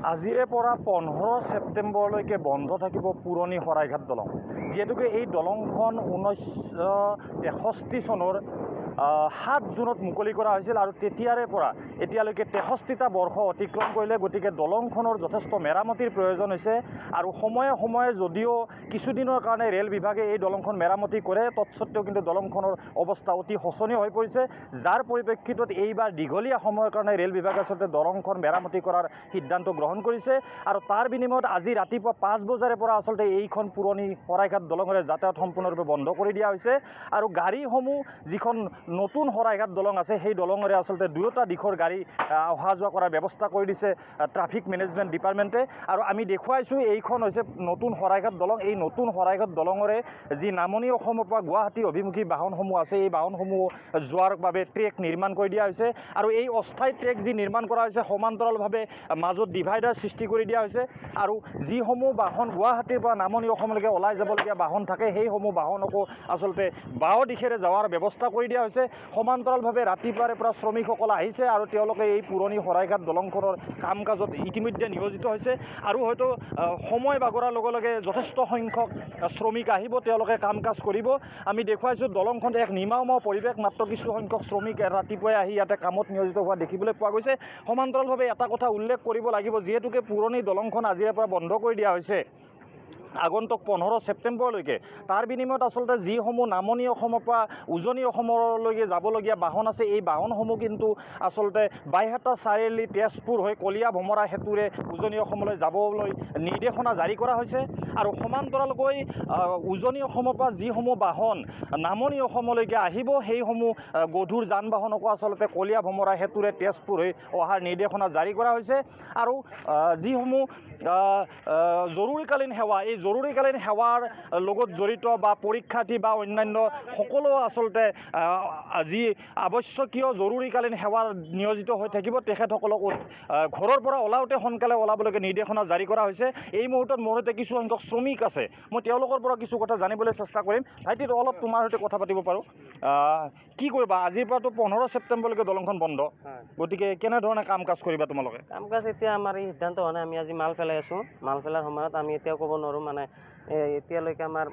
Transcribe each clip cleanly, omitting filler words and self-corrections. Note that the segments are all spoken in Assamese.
আজিৰে পৰা 15 ছেপ্টেম্বৰলৈকে বন্ধ থাকিব পুৰণি শৰাইঘাট দলং। যিহেতুকে এই দলংখন 1963 চনৰ 7 জুনত মুকলি কৰা হৈছিল আৰু তেতিয়াৰে পৰা এতিয়ালৈকে 63টা বৰ্ষ অতিক্ৰম কৰিলে। গতিকে দলংখনৰ যথেষ্ট মেৰামতিৰ প্ৰয়োজন হৈছে আৰু সময়ে সময়ে যদিও কিছুদিনৰ কাৰণে ৰেল বিভাগে এই দলংখন মেৰামতি কৰে, তৎসত্ত্বেও কিন্তু দলংখনৰ অৱস্থা অতি শোচনীয় হৈ পৰিছে। যাৰ পৰিপ্ৰেক্ষিতত এইবাৰ দীঘলীয়া সময়ৰ কাৰণে ৰেল বিভাগে আচলতে দলংখন মেৰামতি কৰাৰ সিদ্ধান্ত গ্ৰহণ কৰিছে আৰু তাৰ বিনিময়ত আজি ৰাতিপুৱা 5 বজাৰে পৰা আচলতে এইখন পুৰণি শৰাইঘাট দলঙৰে যাতায়াত সম্পূৰ্ণৰূপে বন্ধ কৰি দিয়া হৈছে আৰু গাড়ীসমূহ যিখন নতুন শৰাইঘাট দলং আছে সেই দলঙৰে আচলতে দুয়োটা দিশৰ গাড়ী অহা যোৱা কৰাৰ ব্যৱস্থা কৰি দিছে ট্ৰাফিক মেনেজমেণ্ট ডিপাৰ্টমেণ্টে। আৰু আমি দেখুৱাইছোঁ এইখন হৈছে নতুন শৰাইঘাট দলং। এই নতুন শৰাইঘাট দলঙৰে যি নামনি অসমৰ পৰা গুৱাহাটী অভিমুখী বাহনসমূহ আছে এই বাহনসমূহ যোৱাৰ বাবে ট্ৰেক নিৰ্মাণ কৰি দিয়া হৈছে আৰু এই অস্থায়ী ট্ৰেক যি নিৰ্মাণ কৰা হৈছে সমান্তৰালভাৱে মাজত ডিভাইডাৰ সৃষ্টি কৰি দিয়া হৈছে আৰু যিসমূহ বাহন গুৱাহাটীৰ পৰা নামনি অসমলৈকে ওলাই যাবলগীয়া বাহন থাকে সেইসমূহ বাহনকো আচলতে বাওঁ দিশেৰে যোৱাৰ ব্যৱস্থা কৰি দিয়া হৈছে। সমান্তৰালভাৱে ৰাতিপুৱাৰে পৰা শ্ৰমিকসকল আহিছে আৰু তেওঁলোকে এই পুৰণি শৰাইঘাট দলংখনৰ কাম কাজত ইতিমধ্যে নিয়োজিত হৈছে আৰু হয়তো সময় বাগৰাৰ লগে লগে যথেষ্ট সংখ্যক শ্ৰমিক আহিব, তেওঁলোকে কাম কাজ কৰিব। আমি দেখুৱাইছোঁ দলংখন এক নিমাওমাও পৰিৱেশ, মাত্ৰ কিছু সংখ্যক শ্ৰমিক ৰাতিপুৱাই আহি ইয়াতে কামত নিয়োজিত হোৱা দেখিবলৈ পোৱা গৈছে। সমান্তৰালভাৱে এটা কথা উল্লেখ কৰিব লাগিব, যিহেতুকে পুৰণি দলংখন আজিৰে পৰা বন্ধ কৰি দিয়া হৈছে আগন্তুক 15 ছেপ্টেম্বৰলৈকে, তাৰ বিনিময়ত আচলতে যিসমূহ নামনি অসমৰ পৰা উজনি অসমলৈকে যাবলগীয়া বাহন আছে এই বাহনসমূহ কিন্তু আচলতে বাইহাটা চাৰিআলি তেজপুৰ হৈ কলীয়া ভমৰা সেতুৰে উজনি অসমলৈ যাবলৈ নিৰ্দেশনা জাৰি কৰা হৈছে আৰু সমান্তৰালকৈ উজনি অসমৰ পৰা যিসমূহ বাহন নামনি অসমলৈকে আহিব সেইসমূহ গধুৰ যান বাহনকো আচলতে কলীয়া ভমৰা সেতুৰে তেজপুৰ হৈ অহাৰ নিৰ্দেশনা জাৰি কৰা হৈছে আৰু যিসমূহ জৰুৰীকালীন সেৱা, এই জৰুৰীকালীন সেৱাৰ লগত জড়িত বা পৰীক্ষাৰ্থী বা অন্যান্য সকলো আচলতে যি আৱশ্যকীয় জৰুৰীকালীন সেৱাৰ নিয়োজিত হৈ থাকিব তেখেতসকলক ঘৰৰ পৰা ওলাওঁতে সোনকালে ওলাবলৈকে নিৰ্দেশনা জাৰি কৰা হৈছে। এই মুহূৰ্তত মোৰ সৈতে কিছু সংখ্যক শ্ৰমিক আছে, মই তেওঁলোকৰ পৰা কিছু কথা জানিবলৈ চেষ্টা কৰিম। ভাইটি, অলপ তোমাৰ সৈতে কথা পাতিব পাৰোঁ। কি কৰিবা, আজিৰ পৰাতো 15 ছেপ্টেম্বৰলৈকে দলংখন বন্ধ, গতিকে কেনেধৰণে কাম কাজ কৰিবা তোমালোকে? কাম কাজ এতিয়া আমাৰ এই সিদ্ধান্ত হোৱা নাই। আমি আজি মাল পেলাই আছোঁ, মাল পেলাৰ সময়ত আমি এতিয়াও ক'ব নোৱাৰোঁ, মানে এতিয়ালৈকে আমাৰ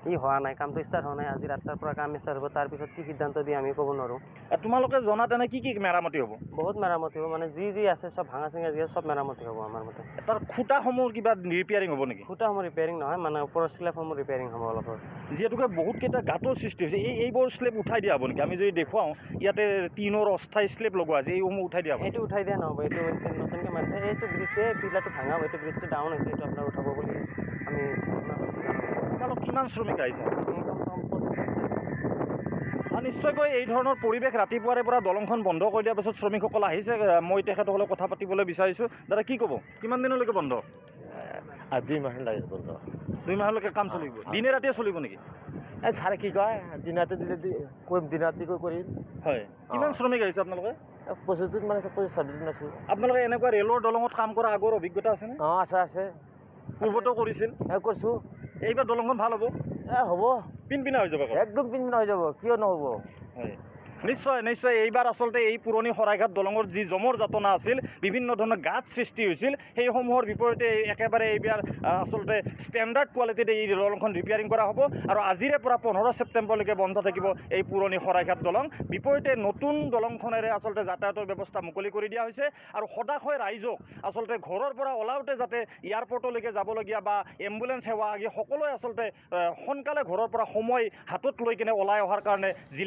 কি হোৱা নাই, কামটো ষ্টাৰ্ট হোৱা নাই। আজি 8টাৰ পৰা কাম ষ্টাৰ্ট হ'ব, তাৰপিছত কি সিদ্ধান্ত দিয়ে আমি ক'ব নোৱাৰোঁ। তোমালোকে জনাত এনে কি মেৰামতি হ'ব? বহুত মেৰামতি হ'ব, মানে যি আছে চব ভাঙা চিঙা যি আছে চব মেৰামতি হ'ব আমাৰ মতে। তাৰ খুঁটাসমূহ কিবা ৰিপেয়াৰিং হ'ব নেকি? খুঁটাসমূহ ৰিপেয়াৰিং নহয়, মানে ওপৰৰ শ্লেবসমূহ ৰিপেয়াৰিং হ'ব অলপ। যিহেতুকে বহুতকেইটা গাঁতৰ সৃষ্টি হৈছে, এইবোৰ শ্লেব উঠাই দিয়া হ'ব নেকি? আমি যদি দেখুৱাওঁ ইয়াতে টিনৰ অস্থায়ী শ্লেব লগোৱা আছে, এইসমূহ উঠাই দিয়া হ'ব? এইটো উঠাই দিয়া নহ'ব, এইটো নতুনকৈ মাৰিছে। এইটো ব্ৰিজটো পিলাৰটো ভাঙা হ'ব, এইটো ব্ৰিজটো ডাউন হৈছে, এইটো আপোনাৰ উঠাব বুলি আমি তোমালোক কিমান শ্ৰমিক আহিছে? নিশ্চয়কৈ এই ধৰণৰ পৰিৱেশ ৰাতিপুৱাৰে পৰা দলংখন বন্ধ কৰি দিয়াৰ পাছত শ্ৰমিকসকল আহিছে। মই তেখেতসকলক কথা পাতিবলৈ বিচাৰিছোঁ। দাদা, কি ক'ব, কিমান দিনলৈকে বন্ধ? 2 মাহ লাগে বন্ধ। 2 মাহলৈকে কাম চলিব? দিনে ৰাতিয়ে চলিব নেকি? ছাৰে কি কয়, দিন ৰাতি দিলে কৰিম, দিন ৰাতি কৰিম। হয়, কিমান শ্ৰমিক আহিছে আপোনালোকে? 25 দিন মানে 26 দিন আছোঁ। আপোনালোকে এনেকুৱা ৰেলৰ দলঙত কাম কৰা আগৰ অভিজ্ঞতা আছেনে? আছে। পূৰ্বতো কৰিছিল? কৰিছোঁ। এইবাৰ দলংখন ভাল হ'ব? হ'ব, পিনপিনা হৈ যাব? একদম পিনপিনা হৈ যাব, কিয় নহ'ব। হয়, নিশ্চয় এইবাৰ আচলতে এই পুৰণি শৰাইঘাট দলঙৰ যি জমৰ যাতনা আছিল, বিভিন্ন ধৰণৰ গাঁত সৃষ্টি হৈছিল, সেইসমূহৰ বিপৰীতে একেবাৰে এইবাৰ আচলতে ষ্টেণ্ডাৰ্ড কোৱালিটিতে এই দলংখন ৰিপেয়াৰিং কৰা হ'ব আৰু আজিৰে পৰা 15 ছেপ্টেম্বৰলৈকে বন্ধ থাকিব এই পুৰণি শৰাইঘাট দলং। বিপৰীতে নতুন দলংখনেৰে আচলতে যাতায়াতৰ ব্যৱস্থা মুকলি কৰি দিয়া হৈছে আৰু সদাশয় ৰাইজক আচলতে ঘৰৰ পৰা ওলাওঁতে যাতে এয়াৰপৰ্টলৈকে যাবলগীয়া বা এম্বুলেঞ্চ সেৱা আদি সকলোৱে আচলতে সোনকালে ঘৰৰ পৰা সময় হাতত লৈ কিনে ওলাই অহাৰ কাৰণে